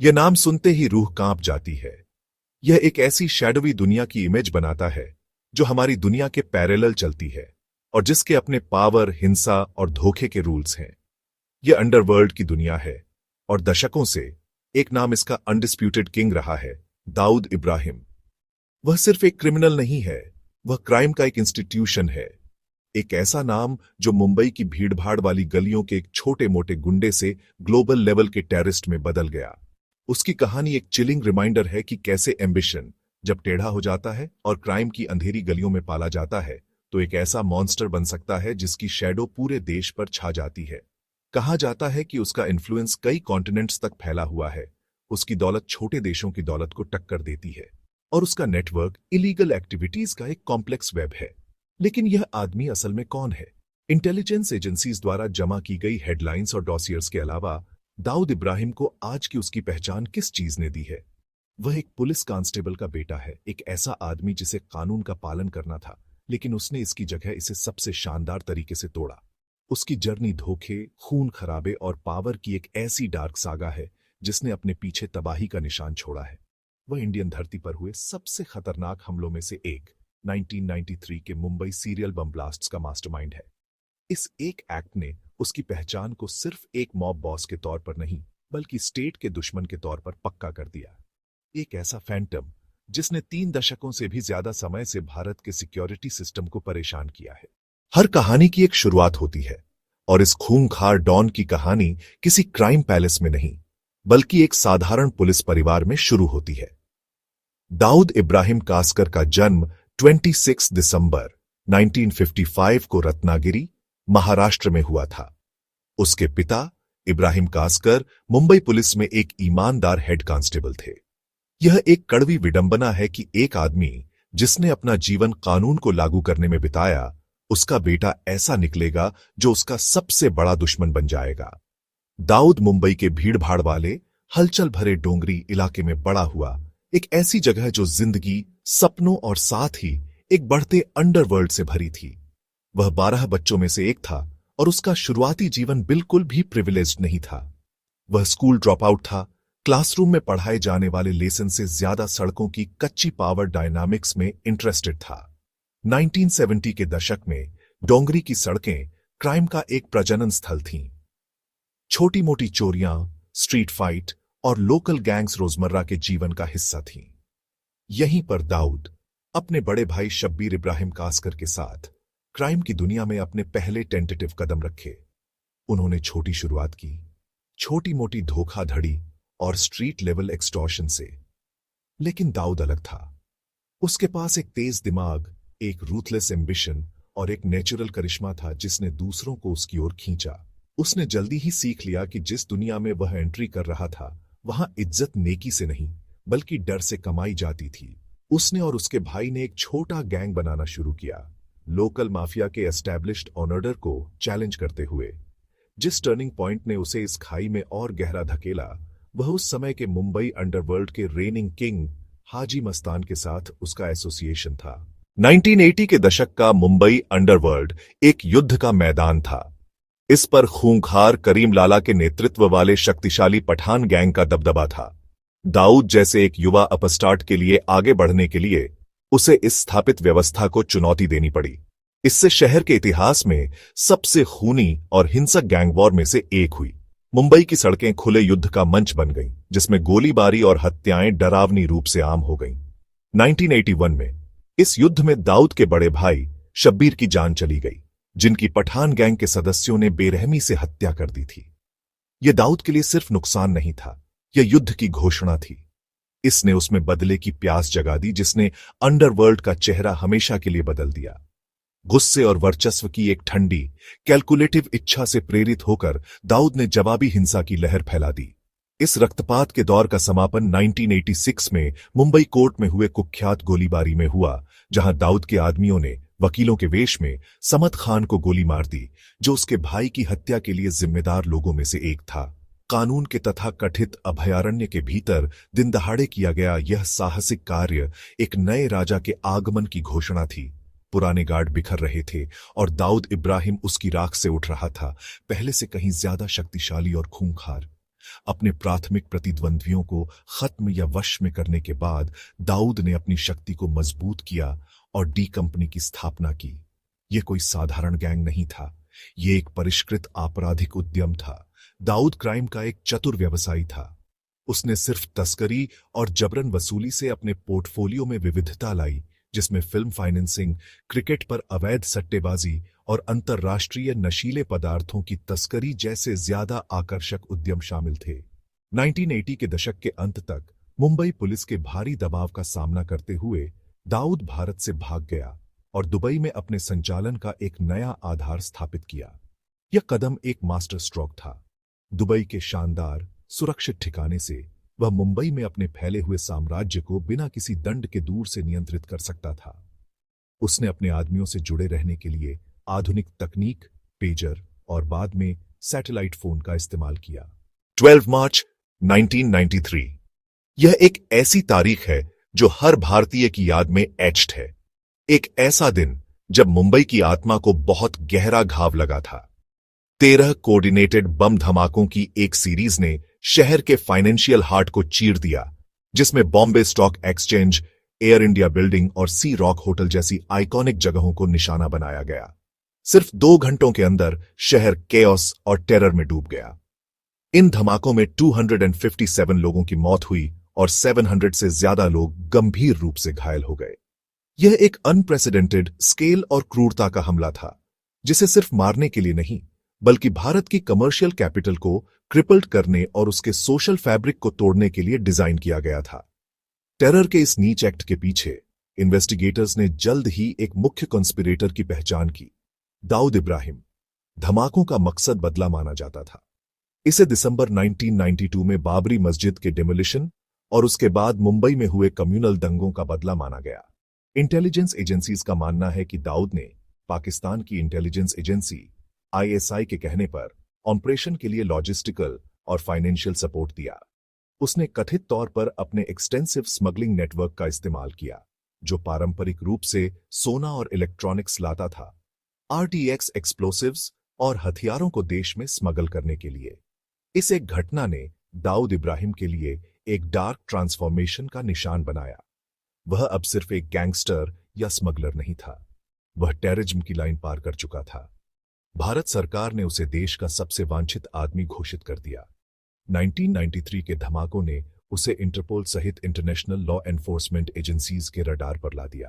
यह नाम सुनते ही रूह कांप जाती है। यह एक ऐसी शैडोवी दुनिया की इमेज बनाता है जो हमारी दुनिया के पैरेलल चलती है और जिसके अपने पावर, हिंसा और धोखे के रूल्स हैं। यह अंडरवर्ल्ड की दुनिया है और दशकों से एक नाम इसका अनडिस्प्यूटेड किंग रहा है, दाऊद इब्राहिम। वह सिर्फ एक क्रिमिनल नहीं है, वह क्राइम का एक इंस्टीट्यूशन है। एक ऐसा नाम जो मुंबई की भीड़भाड़ वाली गलियों के एक छोटे मोटे गुंडे से ग्लोबल लेवल के टेररिस्ट में बदल गया। उसकी कहानी एक चिलिंग रिमाइंडर है कि कैसे एम्बिशन जब टेढ़ा हो जाता है और क्राइम की अंधेरी गलियों में पाला जाता है तो एक ऐसा मॉन्स्टर बन सकता है जिसकी शैडो पूरे देश पर छा जाती है। कहा जाता है कि उसका इन्फ्लुएंस कई कॉन्टिनेंट्स तक फैला हुआ है, उसकी दौलत छोटे देशों की दौलत को टक्कर देती है और उसका नेटवर्क इलीगल एक्टिविटीज का एक कॉम्प्लेक्स वेब है। लेकिन यह आदमी असल में कौन है? इंटेलिजेंस एजेंसीज द्वारा जमा की गई हेडलाइंस और डॉसियर्स के अलावा दाऊद इब्राहिम को आज की उसकी पहचान किस चीज ने दी है? वह एक पुलिस कांस्टेबल का बेटा है, एक ऐसा आदमी जिसे कानून का पालन करना था, लेकिन उसने इसकी जगह इसे सबसे शानदार तरीके से तोड़ा। उसकी जर्नी धोखे, खून खराबे और पावर की एक ऐसी डार्क सागा है जिसने अपने पीछे तबाही का निशान छोड़ा है। वह इंडियन धरती पर हुए सबसे खतरनाक हमलों में से एक 1993 के मुंबई सीरियल बम ब्लास्ट्स का मास्टरमाइंड है। इस एक एक्ट ने उसकी पहचान को सिर्फ एक मॉब बॉस के तौर पर नहीं बल्कि स्टेट के दुश्मन के तौर पर पक्का कर दिया। एक ऐसा फैंटम जिसने 3 दशकों से भी ज्यादा समय से भारत के सिक्योरिटी सिस्टम को परेशान किया है। हर कहानी की एक शुरुआत होती है और इस खूंखार डॉन की कहानी किसी क्राइम पैलेस में नहीं बल्कि एक साधारण पुलिस परिवार में शुरू होती है। दाऊद इब्राहिम कासकर का जन्म 26 दिसंबर 1955 को रत्नागिरी, महाराष्ट्र में हुआ था। उसके पिता इब्राहिम कासकर मुंबई पुलिस में एक ईमानदार हेड कांस्टेबल थे। यह एक कड़वी विडंबना है कि एक आदमी जिसने अपना जीवन कानून को लागू करने में बिताया, उसका बेटा ऐसा निकलेगा जो उसका सबसे बड़ा दुश्मन बन जाएगा। दाऊद मुंबई के भीड़भाड़ वाले हलचल भरे डोंगरी इलाके में बड़ा हुआ, एक ऐसी जगह जो जिंदगी, सपनों और साथ ही एक बढ़ते अंडरवर्ल्ड से भरी थी। वह 12 बच्चों में से एक था और उसका शुरुआती जीवन बिल्कुल भी प्रिविलेज्ड नहीं था। वह स्कूल ड्रॉप आउट था, क्लासरूम में पढ़ाए जाने वाले लेसन से ज्यादा सड़कों की कच्ची पावर डायनामिक्स में इंटरेस्टेड था। 1970 के दशक में डोंगरी की सड़कें क्राइम का एक प्रजनन स्थल थीं। छोटी मोटी चोरियां, स्ट्रीट फाइट और लोकल गैंग्स रोजमर्रा के जीवन का हिस्सा थीं। यहीं पर दाऊद अपने बड़े भाई शब्बीर इब्राहिम कासकर के साथ क्राइम की दुनिया में अपने पहले टेंटेटिव कदम रखे। उन्होंने छोटी शुरुआत की, छोटी मोटी धोखाधड़ी और स्ट्रीट लेवल एक्सटॉर्शन से। लेकिन दाऊद अलग था। उसके पास एक तेज दिमाग, एक रूथलेस एम्बिशन और एक नेचुरल करिश्मा था जिसने दूसरों को उसकी ओर खींचा। उसने जल्दी ही सीख लिया कि जिस दुनिया में वह एंट्री कर रहा था वहां इज्जत नेकी से नहीं बल्कि डर से कमाई जाती थी। उसने और उसके भाई ने एक छोटा गैंग बनाना शुरू किया, लोकल माफिया के एस्टैब्लिश्ड ऑर्डर को चैलेंज करते हुए। जिस टर्निंग पॉइंट ने उसे इस खाई में और गहरा धकेला वह उस समय के मुंबई अंडरवर्ल्ड के रेनिंग किंग हाजी मस्तान के साथ उसका एसोसिएशन था। 1980 के दशक का मुंबई अंडरवर्ल्ड एक युद्ध का मैदान था। इस पर खूंखार करीम लाला के नेतृत्व वाले शक्तिशाली पठान गैंग का दबदबा था। दाऊद जैसे एक युवा अपस्टार्ट के लिए आगे बढ़ने के लिए उसे इस स्थापित व्यवस्था को चुनौती देनी पड़ी। इससे शहर के इतिहास में सबसे खूनी और हिंसक गैंग वॉर में से एक हुई। मुंबई की सड़कें खुले युद्ध का मंच बन गईं, जिसमें गोलीबारी और हत्याएं डरावनी रूप से आम हो गईं। 1981 में इस युद्ध में दाऊद के बड़े भाई शब्बीर की जान चली गई, जिनकी पठान गैंग के सदस्यों ने बेरहमी से हत्या कर दी थी। यह दाऊद के लिए सिर्फ नुकसान नहीं था, यह युद्ध की घोषणा थी। इसने उसमें बदले की प्यास जगा दी जिसने अंडरवर्ल्ड का चेहरा हमेशा के लिए बदल दिया। गुस्से और वर्चस्व की एक ठंडी, कैलकुलेटिव इच्छा से प्रेरित होकर दाऊद ने जवाबी हिंसा की लहर फैला दी। इस रक्तपात के दौर का समापन 1986 में मुंबई कोर्ट में हुए कुख्यात गोलीबारी में हुआ, जहां दाऊद के आदमियों ने वकीलों के वेश में समद खान को गोली मार दी, जो उसके भाई की हत्या के लिए जिम्मेदार लोगों में से एक था। कानून के तथाकथित अभयारण्य के भीतर दिन दहाड़े किया गया यह साहसिक कार्य एक नए राजा के आगमन की घोषणा थी। पुराने गार्ड बिखर रहे थे और दाऊद इब्राहिम उसकी राख से उठ रहा था, पहले से कहीं ज्यादा शक्तिशाली और खूंखार। अपने प्राथमिक प्रतिद्वंद्वियों को खत्म या वश में करने के बाद दाऊद ने अपनी शक्ति को मजबूत किया और डी कंपनी की स्थापना की। यह कोई साधारण गैंग नहीं था, यह एक परिष्कृत आपराधिक उद्यम था। दाऊद क्राइम का एक चतुर व्यवसायी था। उसने सिर्फ तस्करी और जबरन वसूली से अपने पोर्टफोलियो में विविधता लाई, जिसमें फिल्म फाइनेंसिंग, क्रिकेट पर अवैध सट्टेबाजी और अंतर्राष्ट्रीय नशीले पदार्थों की तस्करी जैसे ज्यादा आकर्षक उद्यम शामिल थे। 1980 के दशक के अंत तक मुंबई पुलिस के भारी दबाव का सामना करते हुए दाऊद भारत से भाग गया और दुबई में अपने संचालन का एक नया आधार स्थापित किया। यह कदम एक मास्टर स्ट्रोक था। दुबई के शानदार सुरक्षित ठिकाने से वह मुंबई में अपने फैले हुए साम्राज्य को बिना किसी दंड के दूर से नियंत्रित कर सकता था। उसने अपने आदमियों से जुड़े रहने के लिए आधुनिक तकनीक, पेजर और बाद में सैटेलाइट फोन का इस्तेमाल किया। 12 मार्च 1993 यह एक ऐसी तारीख है जो हर भारतीय की याद में एच्ड है। एक ऐसा दिन जब मुंबई की आत्मा को बहुत गहरा घाव लगा था। 13 कोऑर्डिनेटेड बम धमाकों की एक सीरीज ने शहर के फाइनेंशियल हार्ट को चीर दिया, जिसमें Bombay stock exchange, air India building और सी रॉक होटल जैसी आइकॉनिक जगहों को निशाना बनाया गया। सिर्फ 2 घंटों के अंदर शहर केओस और टेरर में डूब गया। इन धमाकों में 257 लोगों की मौत हुई और 700 से ज्यादा लोग गंभीर रूप से घायल हो गए। यह एक अनप्रेसिडेंटेड स्केल और क्रूरता का हमला था, जिसे सिर्फ मारने के लिए नहीं, बल्कि भारत की कमर्शियल कैपिटल को क्रिपल्ड करने और उसके सोशल फैब्रिक को तोड़ने के लिए डिजाइन किया गया था। टेरर के इस नीच एक्ट के पीछे इन्वेस्टिगेटर्स ने जल्द ही एक मुख्य कॉन्स्पिरेटर की पहचान की, दाऊद इब्राहिम। धमाकों का मकसद बदला माना जाता था। इसे दिसंबर 1992 में बाबरी मस्जिद के डिमोलिशन और उसके बाद मुंबई में हुए कम्युनल दंगों का बदला माना गया। इंटेलिजेंस एजेंसीज का मानना है कि दाऊद ने पाकिस्तान की इंटेलिजेंस एजेंसी ISI के कहने पर ऑपरेशन के लिए लॉजिस्टिकल और फाइनेंशियल सपोर्ट दिया। उसने कथित तौर पर अपने एक्सटेंसिव स्मगलिंग नेटवर्क का इस्तेमाल किया, जो पारंपरिक रूप से सोना और इलेक्ट्रॉनिक्स लाता था, RTX एक्सप्लोसिव्स और हथियारों को देश में स्मगल करने के लिए। इस एक घटना ने दाऊद इब्राहिम के लिए एक डार्क ट्रांसफॉर्मेशन का निशान बनाया। वह अब सिर्फ एक गैंगस्टर या स्मगलर नहीं था, वह टेररिज्म की लाइन पार कर चुका था। भारत सरकार ने उसे देश का सबसे वांछित आदमी घोषित कर दिया। 1993 के धमाकों ने उसे इंटरपोल सहित इंटरनेशनल लॉ एनफोर्समेंट एजेंसीज के रडार पर ला दिया।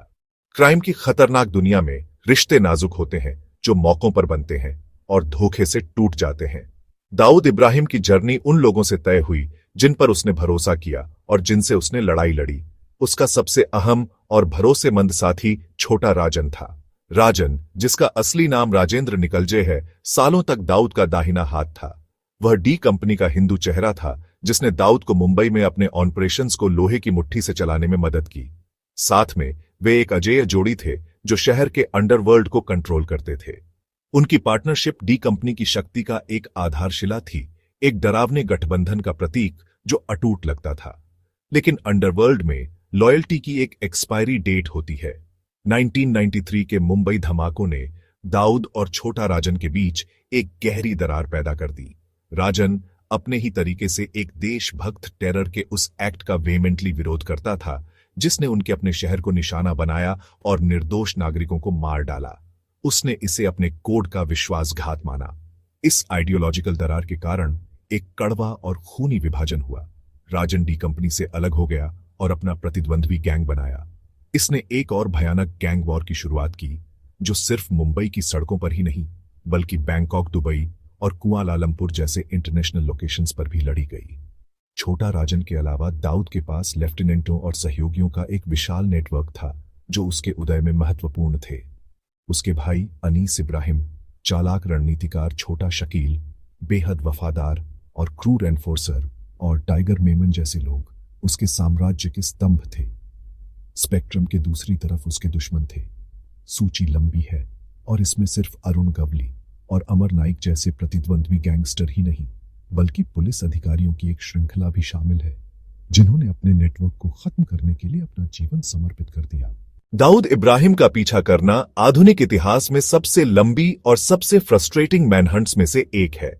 क्राइम की खतरनाक दुनिया में रिश्ते नाजुक होते हैं, जो मौकों पर बनते हैं और धोखे से टूट जाते हैं। दाऊद इब्राहिम की जर्नी उन लोगों से तय हुई जिन पर उसने भरोसा किया और जिनसे उसने लड़ाई लड़ी। उसका सबसे अहम और भरोसेमंद साथी छोटा राजन था। राजन, जिसका असली नाम राजेंद्र निकलजे है, सालों तक दाऊद का दाहिना हाथ था। वह डी कंपनी का हिंदू चेहरा था, जिसने दाऊद को मुंबई में अपने ऑपरेशंस को लोहे की मुट्ठी से चलाने में मदद की। साथ में वे एक अजेय जोड़ी थे जो शहर के अंडरवर्ल्ड को कंट्रोल करते थे। उनकी पार्टनरशिप डी कंपनी की शक्ति का एक आधारशिला थी, एक डरावने गठबंधन का प्रतीक जो अटूट लगता था। लेकिन अंडरवर्ल्ड में लॉयल्टी की एक एक्सपायरी डेट होती है। 1993 के मुंबई धमाकों ने दाऊद और छोटा राजन के बीच एक गहरी दरार पैदा कर दी। राजन अपने ही तरीके से एक देशभक्त टेरर के उस एक्ट का वेहेमेंटली विरोध करता था, जिसने उनके अपने शहर को निशाना बनाया और निर्दोष नागरिकों को मार डाला। उसने इसे अपने कोड का विश्वासघात माना। इस आइडियोलॉजिकल दरार के कारण एक कड़वा और खूनी विभाजन हुआ। राजन डी कंपनी से अलग हो गया और अपना प्रतिद्वंद्वी गैंग बनाया। इसने एक और भयानक गैंग वॉर की शुरुआत की, जो सिर्फ मुंबई की सड़कों पर ही नहीं, बल्कि बैंकॉक, दुबई और कुआलालंपुर जैसे इंटरनेशनल लोकेशंस पर भी लड़ी गई। छोटा राजन के अलावा दाऊद के पास लेफ्टिनेंटों और सहयोगियों का एक विशाल नेटवर्क था, जो उसके उदय में महत्वपूर्ण थे। उसके भाई अनीस इब्राहिम, चालाक रणनीतिकार छोटा शकील, बेहद वफादार और क्रूर एनफोर्सर, और टाइगर मेमन जैसे लोग उसके साम्राज्य के स्तंभ थे। स्पेक्ट्रम के दूसरी तरफ उसके दुश्मन थे। सूची लंबी है और इसमें सिर्फ अरुण गवली और अमर नाइक जैसे प्रतिद्वंद्वी गैंगस्टर ही नहीं, बल्कि पुलिस अधिकारियों की एक श्रृंखला भी शामिल है, जिन्होंने अपने नेटवर्क को खत्म करने के लिए अपना जीवन समर्पित कर दिया। दाऊद इब्राहिम का पीछा करना आधुनिक इतिहास में सबसे लंबी और सबसे फ्रस्ट्रेटिंग मैनहंट्स में से एक है।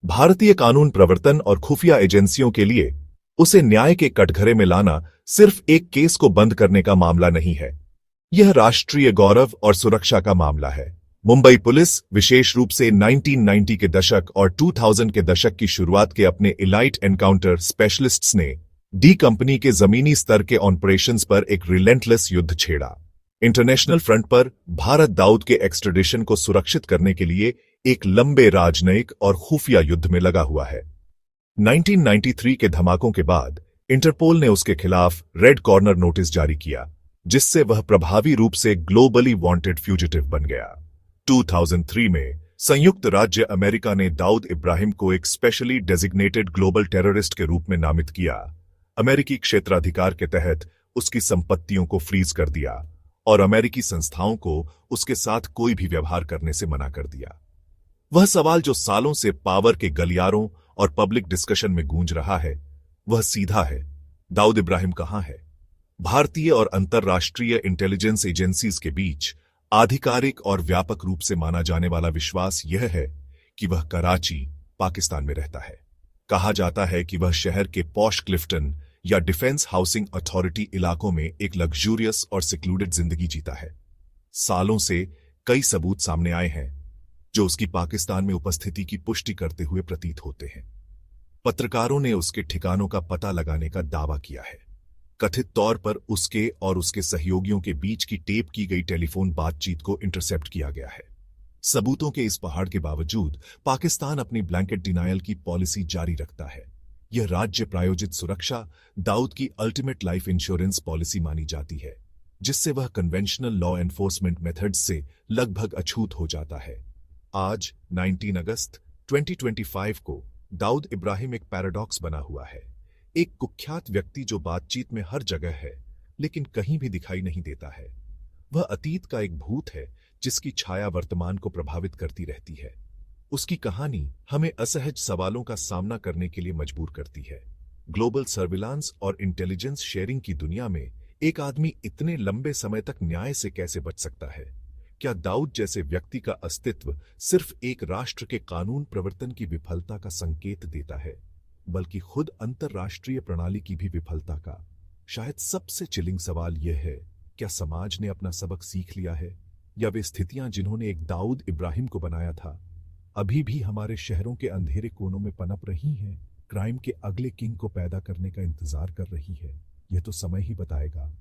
भारतीय कानून प्रवर्तन और खुफिया एजेंसियों के लिए उसे न्याय के कटघरे में लाना सिर्फ एक केस को बंद करने का मामला नहीं है, यह राष्ट्रीय गौरव और सुरक्षा का मामला है। मुंबई पुलिस विशेष रूप से 1990 के दशक और 2000 के दशक की शुरुआत के अपने इलाइट एनकाउंटर स्पेशलिस्ट्स ने डी कंपनी के जमीनी स्तर के ऑपरेशंस पर एक रिलेंटलेस युद्ध छेड़ा। इंटरनेशनल फ्रंट पर भारत दाऊद के एक्सट्रेडिशन को सुरक्षित करने के लिए एक लंबे राजनयिक और खुफिया युद्ध में लगा हुआ है। 1993 के धमाकों के बाद इंटरपोल ने उसके खिलाफ रेड कॉर्नर नोटिस जारी किया, जिससे वह प्रभावी रूप से ग्लोबली वांटेड फ्यूजिटिव बन गया। 2003 में संयुक्त राज्य अमेरिका ने दाऊद इब्राहिम को एक स्पेशली डेजिग्नेटेड ग्लोबल टेररिस्ट के रूप में नामित किया। अमेरिकी क्षेत्राधिकार के तहत उसकी संपत्तियों को फ्रीज कर दिया और अमेरिकी संस्थाओं को उसके साथ कोई भी व्यवहार करने से मना कर दिया। वह सवाल जो सालों से पावर के गलियारों और पब्लिक डिस्कशन में गूंज रहा है, वह सीधा है, दाऊद इब्राहिम कहां है? भारतीय और अंतर्राष्ट्रीय इंटेलिजेंस एजेंसीज के बीच आधिकारिक और व्यापक रूप से माना जाने वाला विश्वास यह है कि वह कराची, पाकिस्तान में रहता है। कहा जाता है कि वह शहर के पॉश क्लिफ्टन या डिफेंस हाउसिंग अथॉरिटी इलाकों में एक लग्जूरियस और सिक्लूडेड जिंदगी जीता है। सालों से कई सबूत सामने आए हैं जो उसकी पाकिस्तान में उपस्थिति की पुष्टि करते हुए प्रतीत होते हैं। पत्रकारों ने उसके ठिकानों का पता लगाने का दावा किया है। कथित तौर पर उसके और उसके सहयोगियों के बीच की टेप की गई टेलीफोन बातचीत को इंटरसेप्ट किया गया है। सबूतों के इस पहाड़ के बावजूद पाकिस्तान अपनी ब्लैंकेट डिनायल की पॉलिसी जारी रखता है। यह राज्य प्रायोजित सुरक्षा दाऊद की अल्टीमेट लाइफ इंश्योरेंस पॉलिसी मानी जाती है, जिससे वह कन्वेंशनल लॉ एनफोर्समेंट मेथड्स से लगभग अछूत हो जाता है। आज 19 अगस्त 2025 को दाऊद इब्राहिम एक पैराडॉक्स बना हुआ है, एक कुख्यात व्यक्ति जो बातचीत में हर जगह है लेकिन कहीं भी दिखाई नहीं देता है। वह अतीत का एक भूत है जिसकी छाया वर्तमान को प्रभावित करती रहती है। उसकी कहानी हमें असहज सवालों का सामना करने के लिए मजबूर करती है। ग्लोबल सर्विलांस और इंटेलिजेंस शेयरिंग की दुनिया में एक आदमी इतने लंबे समय तक न्याय से कैसे बच सकता है? क्या दाऊद जैसे व्यक्ति का अस्तित्व सिर्फ एक राष्ट्र के कानून प्रवर्तन की विफलता का संकेत देता है, बल्कि खुद अंतरराष्ट्रीय प्रणाली की भी विफलता का? शायद सबसे चिलिंग सवाल यह है, क्या समाज ने अपना सबक सीख लिया है, या वे स्थितियां जिन्होंने एक दाऊद इब्राहिम को बनाया था अभी भी हमारे शहरों के अंधेरे कोनों में पनप रही हैं, क्राइम के अगले किंग को पैदा करने का इंतजार कर रही है? यह तो समय ही बताएगा।